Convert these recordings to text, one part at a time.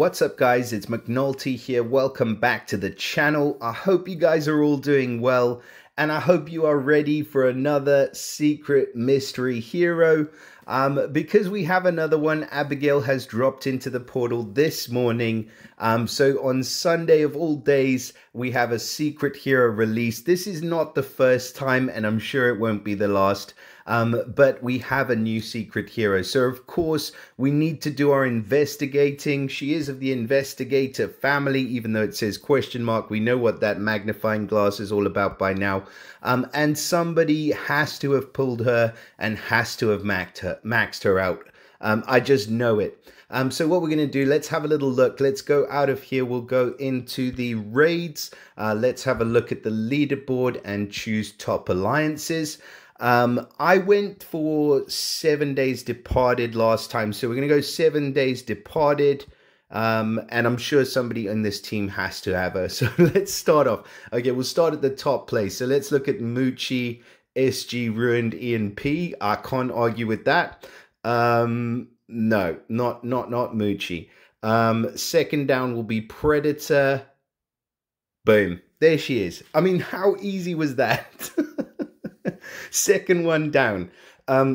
What's up guys, it's McNulty here. Welcome back to the channel. I hope you guys are all doing well and I hope you are ready for another secret mystery hero. Because we have another one, Abigail has dropped into the portal this morning. So on Sunday of all days, we have a secret hero release. This is not the first time and I'm sure it won't be the last. But we have a new secret hero. So of course we need to do our investigating. She is of the investigator family, even though it says question mark. We know what that magnifying glass is all about by now. And somebody has to have pulled her and has to have maxed her out. I just know it. So what we're going to do, let's have a little look. Let's go out of here. We'll go into the raids. Let's have a look at the leaderboard and choose top alliances. I went for 7 Days Departed last time, so we're going to go 7 Days Departed, and I'm sure somebody in this team has to have her. So let's start off. Okay, we'll start at the top place. So let's look at Moochie, SG, Ruined, ENP. I can't argue with that. No, not Moochie. Second down will be Predator. Boom, there she is. I mean, how easy was that? Second one down.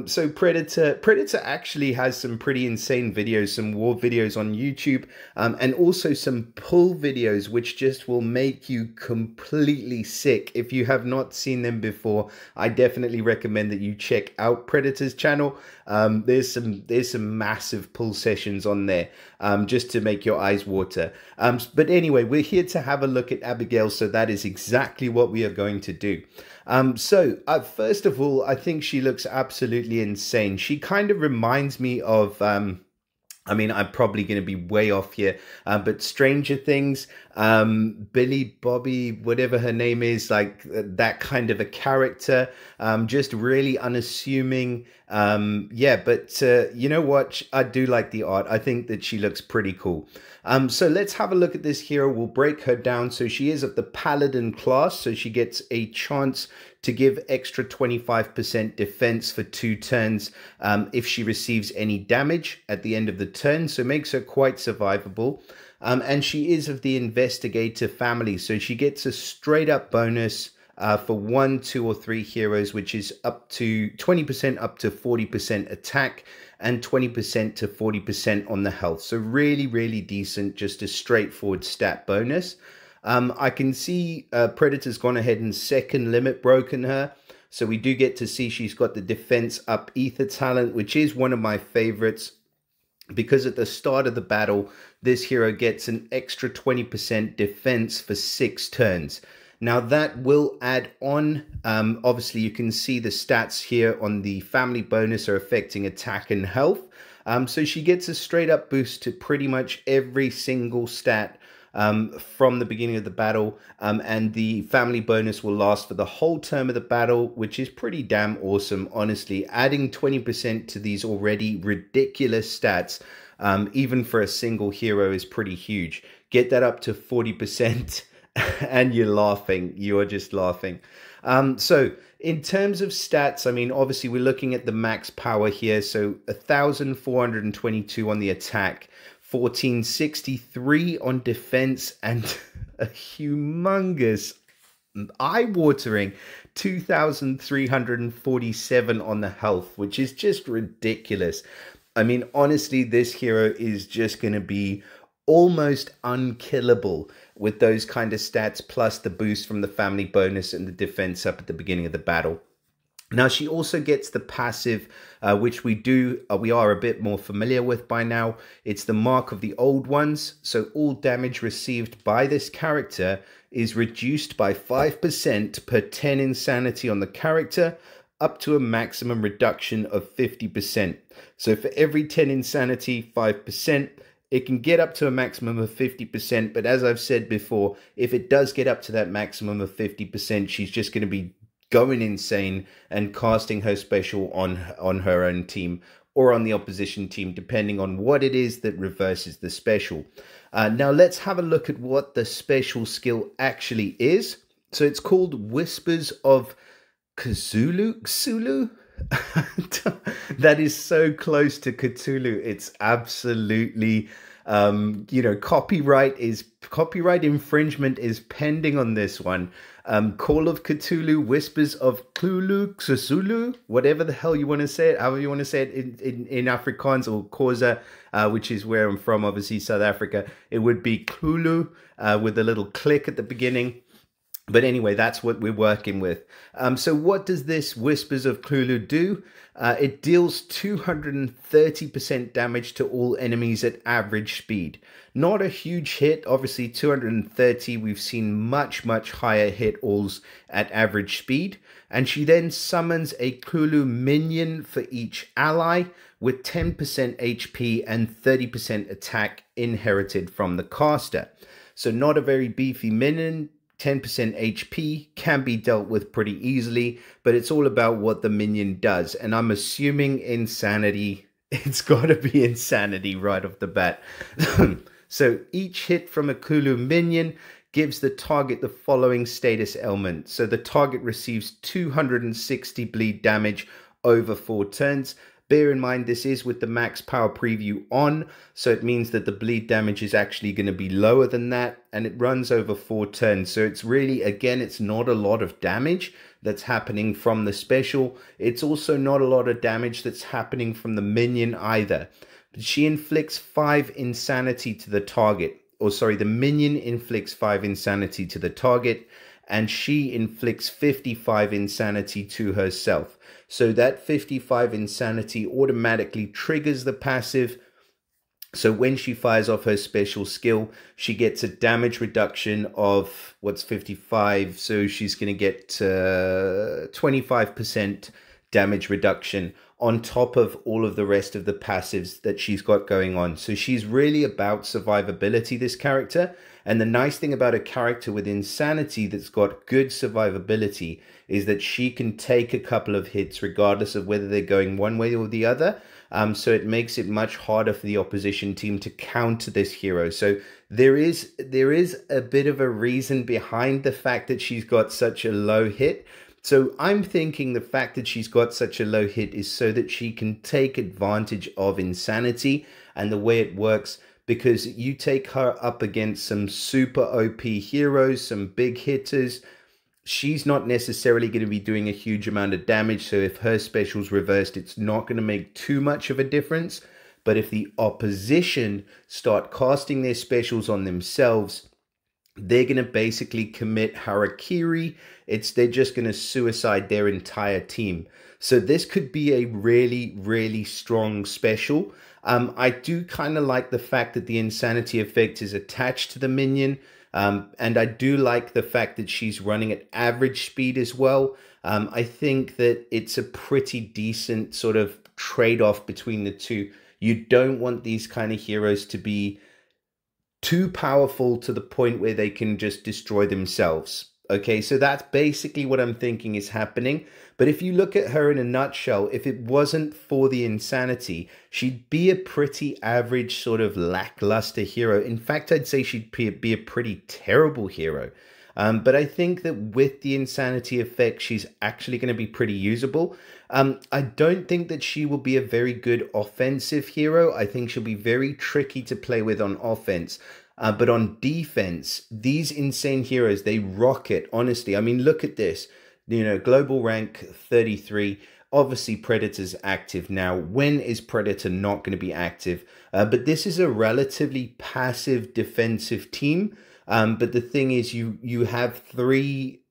So Predator actually has some pretty insane videos, some war videos on YouTube, and also some pull videos, which just will make you completely sick. If you have not seen them before, I definitely recommend that you check out Predator's channel. There's some massive pull sessions on there, just to make your eyes water. But anyway, we're here to have a look at Abigail, so that is exactly what we are going to do. First of all, I think she looks absolutely insane. She kind of reminds me of, I mean, I'm probably going to be way off here, but Stranger Things, Billy, Bobby, whatever her name is, like that kind of a character, just really unassuming. Yeah, but you know what? I do like the art. I think that she looks pretty cool. So let's have a look at this hero. We'll break her down. So she is of the Paladin class, so she gets a chance to give extra 25% defense for 2 turns if she receives any damage at the end of the turn, so makes her quite survivable. And she is of the Investigator family, so she gets a straight up bonus for 1, 2, or 3 heroes, which is up to 20% up to 40% attack and 20% to 40% on the health. So really, really decent, just a straightforward stat bonus. I can see Predator's gone ahead and second limit broken her. So we do get to see she's got the defense up ether talent, which is one of my favorites, because at the start of the battle, this hero gets an extra 20% defense for 6 turns. Now that will add on, obviously you can see the stats here on the family bonus are affecting attack and health. So she gets a straight up boost to pretty much every single stat from the beginning of the battle, and the family bonus will last for the whole term of the battle, which is pretty damn awesome. Honestly, adding 20% to these already ridiculous stats, even for a single hero, is pretty huge. Get that up to 40% and you're laughing. You're just laughing. So in terms of stats, I mean, obviously we're looking at the max power here. So 1,422 on the attack, 1463 on defense, and a humongous, eye-watering 2,347 on the health, which is just ridiculous. I mean, honestly, this hero is just going to be almost unkillable with those kind of stats, plus the boost from the family bonus and the defense up at the beginning of the battle. Now she also gets the passive, which we are a bit more familiar with by now. It's the Mark of the Old Ones. So all damage received by this character is reduced by 5% per 10 insanity on the character, up to a maximum reduction of 50%. So for every 10 insanity, 5%. It can get up to a maximum of 50%, but as I've said before, if it does get up to that maximum of 50%, she's just going to be going insane and casting her special on her own team or on the opposition team, depending on what it is that reverses the special. Now let's have a look at what the special skill actually is. So it's called Whispers of Cthulhu? That is so close to Cthulhu. It's absolutely Copyright infringement is pending on this one. Call of Cthulhu, Whispers of Cthulhu, Xusulu, whatever the hell you want to say it, however you want to say it in Afrikaans, or Xhosa, which is where I'm from, obviously South Africa. It would be Cthulhu with a little click at the beginning. But anyway, that's what we're working with. So what does this Whispers of Cthulhu do? It deals 230% damage to all enemies at average speed. Not a huge hit, obviously 230. We've seen much, much higher hit alls at average speed. And she then summons a Cthulhu minion for each ally with 10% HP and 30% attack inherited from the caster. So not a very beefy minion. 10% HP can be dealt with pretty easily, but it's all about what the minion does. And I'm assuming insanity. It's got to be insanity right off the bat. So each hit from a Cthulhu minion gives the target the following status ailment. So the target receives 260 bleed damage over 4 turns. Bear in mind, this is with the max power preview on, so it means that the bleed damage is actually going to be lower than that, and it runs over 4 turns. So it's really, again, it's not a lot of damage that's happening from the special. It's also not a lot of damage that's happening from the minion either. But she inflicts 5 insanity to the target. Or sorry, the minion inflicts 5 insanity to the target, and she inflicts 55 insanity to herself. So that 55 insanity automatically triggers the passive. So when she fires off her special skill, she gets a damage reduction of, what's 55? So she's going to get 25% damage reduction on top of all of the rest of the passives that she's got going on. So she's really about survivability, this character. And the nice thing about a character with insanity that's got good survivability is that she can take a couple of hits regardless of whether they're going one way or the other. So it makes it much harder for the opposition team to counter this hero. So there is a bit of a reason behind the fact that she's got such a low hit. So I'm thinking the fact that she's got such a low hit is so that she can take advantage of insanity and the way it works, because you take her up against some super OP heroes, some big hitters. She's not necessarily going to be doing a huge amount of damage. So if her special's reversed, it's not going to make too much of a difference. But if the opposition start casting their specials on themselves, they're going to basically commit harakiri. They're just going to suicide their entire team. So this could be a really, really strong special. I do kind of like the fact that the insanity effect is attached to the minion. And I do like the fact that she's running at average speed as well. I think that it's a pretty decent sort of trade-off between the two. You don't want these kind of heroes to be too powerful to the point where they can just destroy themselves. Okay, so that's basically what I'm thinking is happening. But if you look at her in a nutshell, if it wasn't for the insanity, she'd be a pretty average sort of lackluster hero. In fact, I'd say she'd be a pretty terrible hero. But I think that with the insanity effect, she's actually going to be pretty usable. I don't think that she will be a very good offensive hero. I think she'll be very tricky to play with on offense. But on defense, these insane heroes, they rock it, honestly. I mean, look at this. You know, global rank 33. Obviously, Predator's active now. When is Predator not going to be active? But this is a relatively passive defensive team. But the thing is, you have 3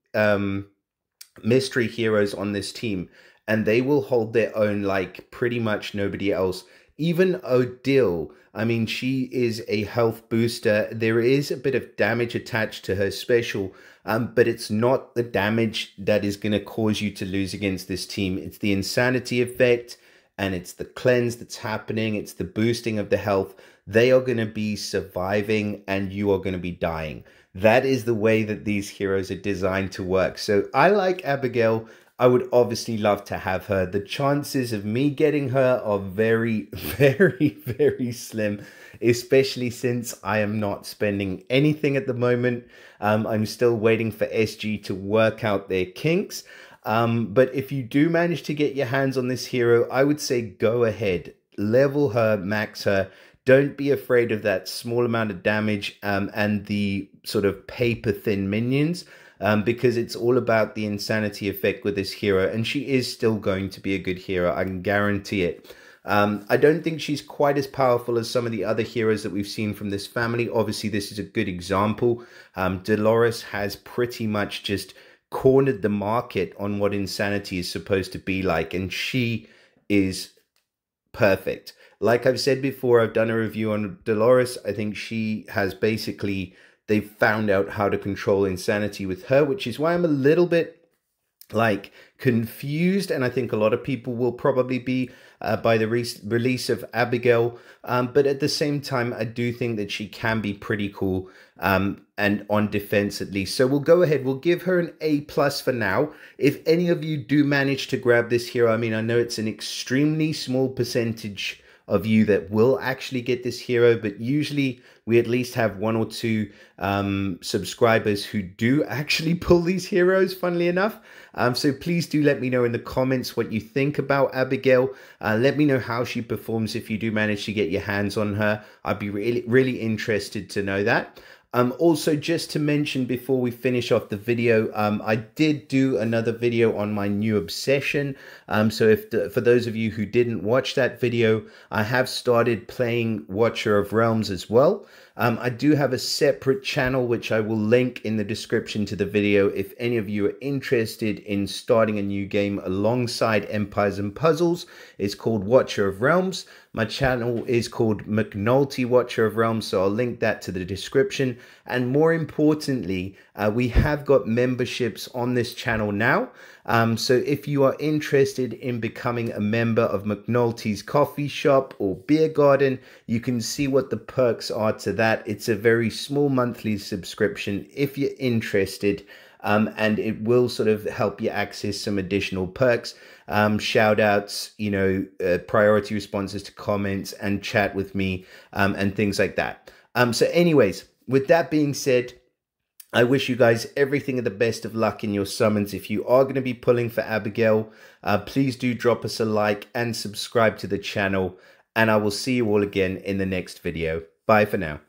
mystery heroes on this team, and they will hold their own like pretty much nobody else. Even Odile, I mean, she is a health booster. There is a bit of damage attached to her special, but it's not the damage that is going to cause you to lose against this team. It's the insanity effect, and it's the cleanse that's happening. It's the boosting of the health. They are going to be surviving, and you are going to be dying. That is the way that these heroes are designed to work. So I like Abigail. I would obviously love to have her. The chances of me getting her are very, very, very slim, especially since I am not spending anything at the moment. I'm still waiting for SG to work out their kinks. But if you do manage to get your hands on this hero, I would say go ahead, level her, max her, don't be afraid of that small amount of damage and the sort of paper thin minions. Because it's all about the insanity effect with this hero, and she is still going to be a good hero, I can guarantee it. I don't think she's quite as powerful as some of the other heroes that we've seen from this family. Obviously, this is a good example. Dolores has pretty much just cornered the market on what insanity is supposed to be like, and she is perfect. Like I've said before, I've done a review on Dolores. I think she has basically, they've found out how to control insanity with her, which is why I'm a little bit like confused, and I think a lot of people will probably be by the release of Abigail, but at the same time I do think that she can be pretty cool, and on defense at least. So we'll go ahead, we'll give her an A+ for now. If any of you do manage to grab this hero, I mean, I know it's an extremely small percentage of you that will actually get this hero, but usually we at least have 1 or 2 subscribers who do actually pull these heroes, funnily enough. So please do let me know in the comments what you think about Abigail. Let me know how she performs if you do manage to get your hands on her. I'd be really interested to know that. Also, just to mention before we finish off the video, I did do another video on my new obsession. So for those of you who didn't watch that video, I have started playing Watcher of Realms as well. I do have a separate channel which I will link in the description to the video if any of you are interested in starting a new game alongside Empires and Puzzles. It's called Watcher of Realms. My channel is called McNulty Watcher of Realms, so I'll link that to the description. And more importantly, we have got memberships on this channel now. So if you are interested in becoming a member of McNulty's coffee shop or beer garden, you can see what the perks are to that. It's a very small monthly subscription if you're interested, and it will sort of help you access some additional perks, shout outs, you know, priority responses to comments and chat with me, and things like that. So anyways, with that being said, I wish you guys everything of the best of luck in your summons. If you are going to be pulling for Abigail, please do drop us a like and subscribe to the channel. And I will see you all again in the next video. Bye for now.